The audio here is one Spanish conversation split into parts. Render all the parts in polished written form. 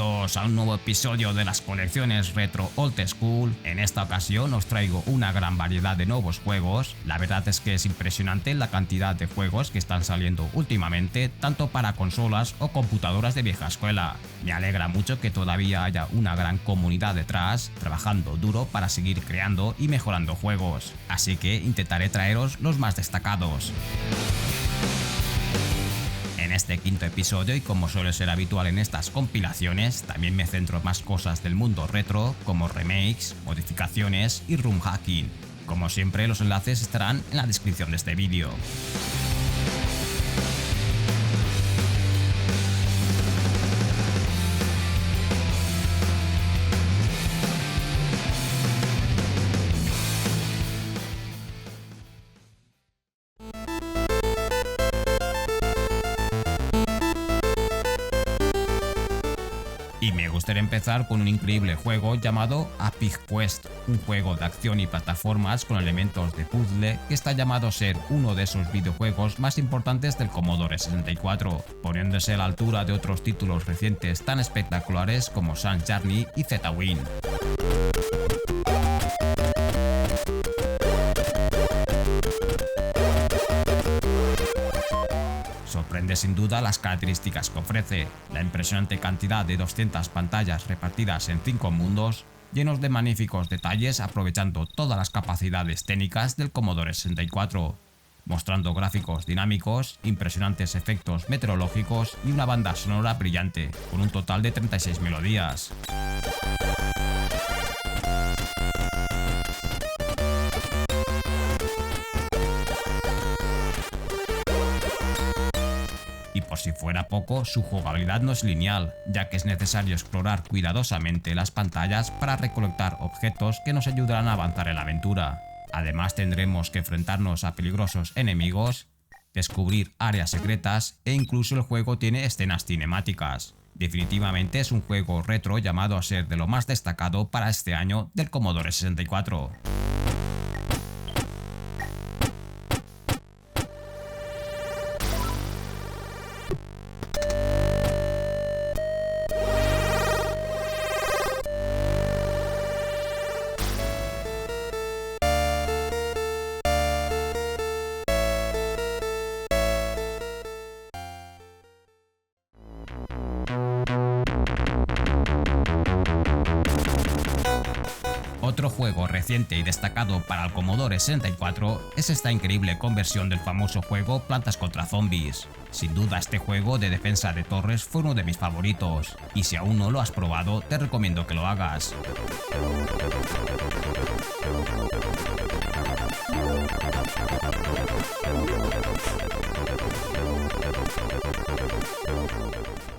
Bienvenidos a un nuevo episodio de las colecciones Retro Old School. En esta ocasión os traigo una gran variedad de nuevos juegos. La verdad es que es impresionante la cantidad de juegos que están saliendo últimamente, tanto para consolas o computadoras de vieja escuela. Me alegra mucho que todavía haya una gran comunidad detrás, trabajando duro para seguir creando y mejorando juegos. Así que intentaré traeros los más destacados. En este quinto episodio, y como suele ser habitual en estas compilaciones, también me centro en más cosas del mundo retro, como remakes, modificaciones y room hacking. Como siempre, los enlaces estarán en la descripción de este vídeo. Y me gustaría empezar con un increíble juego llamado A Pig Quest, un juego de acción y plataformas con elementos de puzzle que está llamado a ser uno de esos videojuegos más importantes del Commodore 64, poniéndose a la altura de otros títulos recientes tan espectaculares como Sun's Journey y Z-Wing. Sorprende sin duda las características que ofrece, la impresionante cantidad de 200 pantallas repartidas en 5 mundos, llenos de magníficos detalles aprovechando todas las capacidades técnicas del Commodore 64, mostrando gráficos dinámicos, impresionantes efectos meteorológicos y una banda sonora brillante, con un total de 36 melodías. Por si fuera poco, su jugabilidad no es lineal, ya que es necesario explorar cuidadosamente las pantallas para recolectar objetos que nos ayudarán a avanzar en la aventura. Además tendremos que enfrentarnos a peligrosos enemigos, descubrir áreas secretas e incluso el juego tiene escenas cinemáticas. Definitivamente es un juego retro llamado a ser de lo más destacado para este año del Commodore 64. Otro juego reciente y destacado para el Commodore 64 es esta increíble conversión del famoso juego Plantas contra Zombies. Sin duda este juego de defensa de torres fue uno de mis favoritos, y si aún no lo has probado te recomiendo que lo hagas.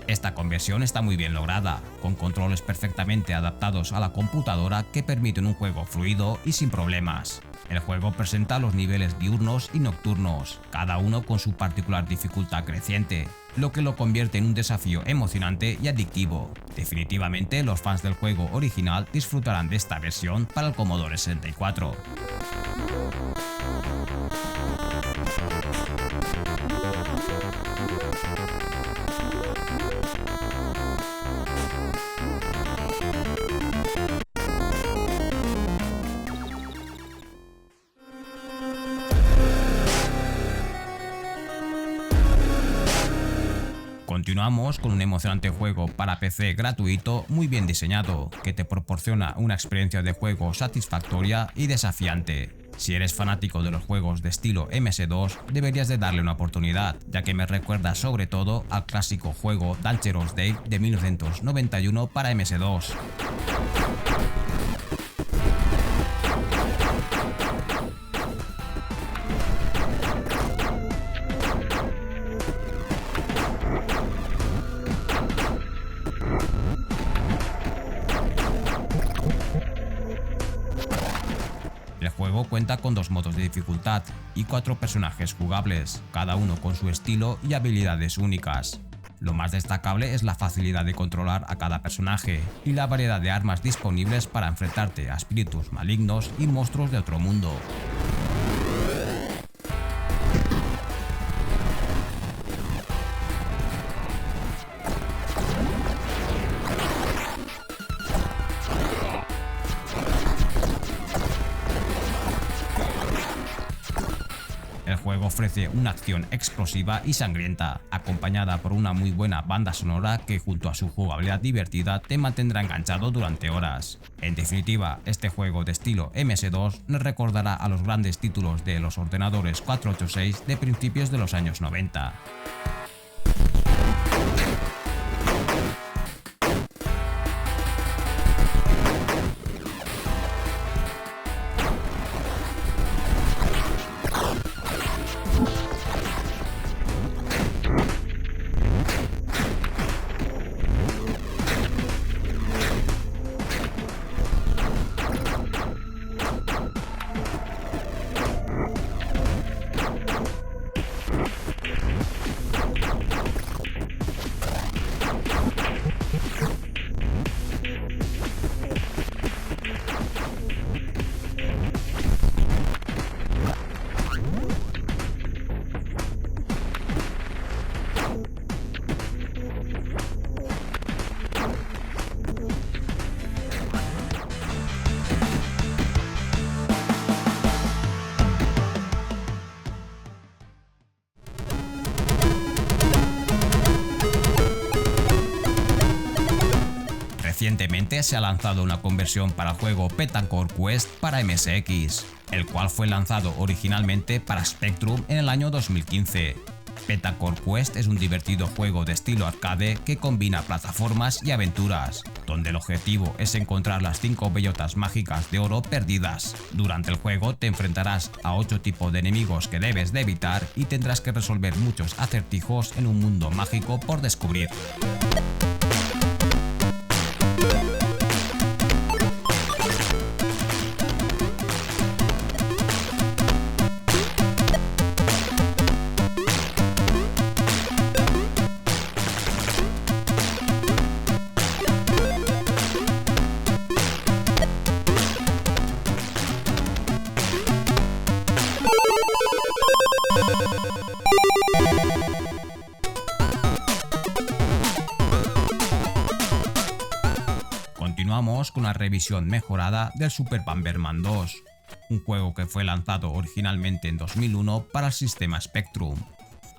Esta conversión está muy bien lograda, con controles perfectamente adaptados a la computadora que permiten un juego fluido y sin problemas. El juego presenta los niveles diurnos y nocturnos, cada uno con su particular dificultad creciente, lo que lo convierte en un desafío emocionante y adictivo. Definitivamente los fans del juego original disfrutarán de esta versión para el Commodore 64. Continuamos con un emocionante juego para PC gratuito muy bien diseñado, que te proporciona una experiencia de juego satisfactoria y desafiante. Si eres fanático de los juegos de estilo MS2, deberías de darle una oportunidad, ya que me recuerda sobre todo al clásico juego Dangerous Day de 1991 para MS2. El juego cuenta con 2 modos de dificultad y 4 personajes jugables, cada uno con su estilo y habilidades únicas. Lo más destacable es la facilidad de controlar a cada personaje y la variedad de armas disponibles para enfrentarte a espíritus malignos y monstruos de otro mundo. juego ofrece una acción explosiva y sangrienta, acompañada por una muy buena banda sonora que junto a su jugabilidad divertida te mantendrá enganchado durante horas. En definitiva, este juego de estilo MS2 nos recordará a los grandes títulos de los ordenadores 486 de principios de los años 90. Recientemente se ha lanzado una conversión para el juego Petancore Quest para MSX, el cual fue lanzado originalmente para Spectrum en el año 2015. Petancore Quest es un divertido juego de estilo arcade que combina plataformas y aventuras, donde el objetivo es encontrar las 5 bellotas mágicas de oro perdidas. Durante el juego te enfrentarás a 8 tipos de enemigos que debes de evitar y tendrás que resolver muchos acertijos en un mundo mágico por descubrir. Continuamos con una revisión mejorada del Super Bomberman 2, un juego que fue lanzado originalmente en 2001 para el sistema Spectrum.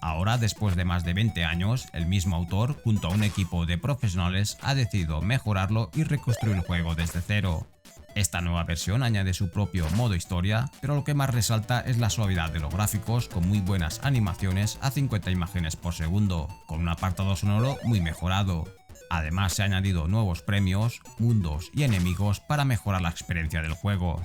Ahora, después de más de 20 años, el mismo autor, junto a un equipo de profesionales, ha decidido mejorarlo y reconstruir el juego desde cero. Esta nueva versión añade su propio modo historia, pero lo que más resalta es la suavidad de los gráficos con muy buenas animaciones a 50 imágenes por segundo, con un apartado sonoro muy mejorado. Además se han añadido nuevos premios, mundos y enemigos para mejorar la experiencia del juego.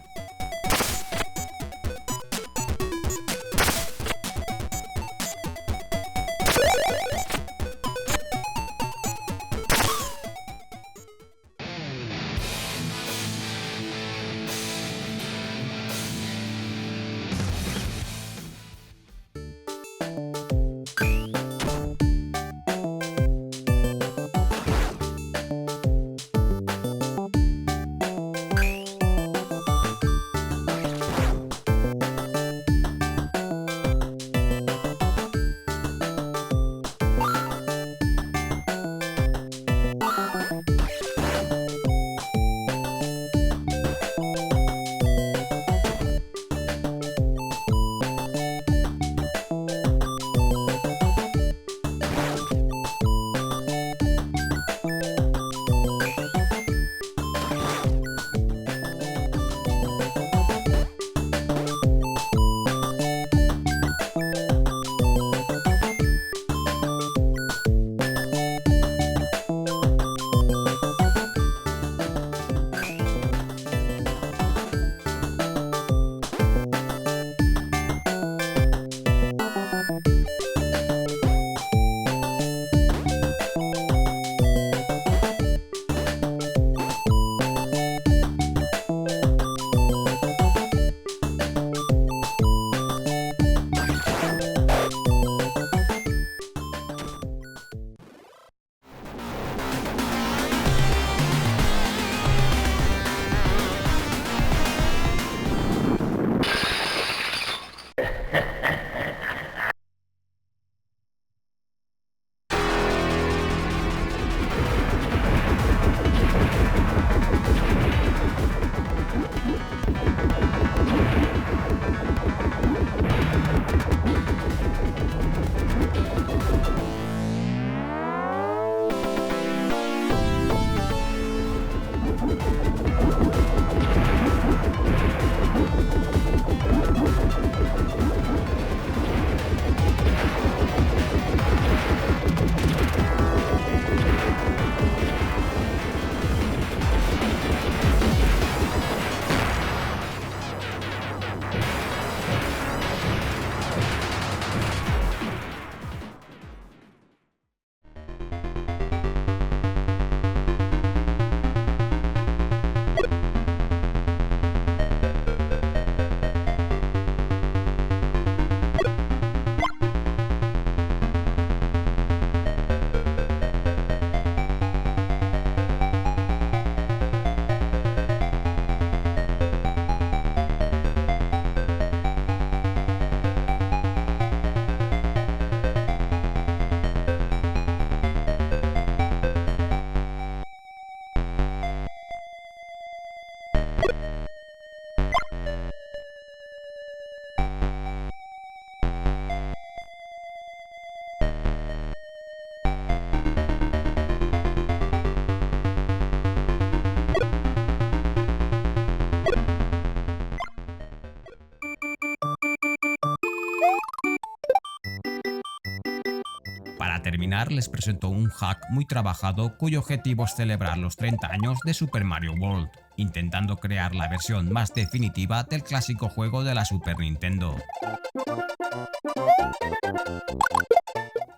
Para terminar, les presento un hack muy trabajado cuyo objetivo es celebrar los 30 años de Super Mario World, intentando crear la versión más definitiva del clásico juego de la Super Nintendo.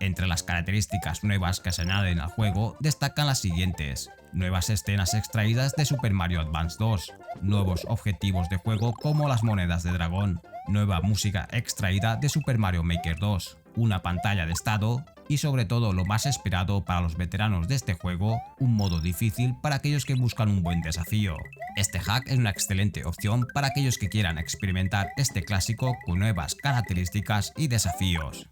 Entre las características nuevas que se añaden al juego destacan las siguientes: nuevas escenas extraídas de Super Mario Advance 2, nuevos objetivos de juego como las monedas de dragón, nueva música extraída de Super Mario Maker 2, una pantalla de estado y sobre todo lo más esperado para los veteranos de este juego, un modo difícil para aquellos que buscan un buen desafío. Este hack es una excelente opción para aquellos que quieran experimentar este clásico con nuevas características y desafíos.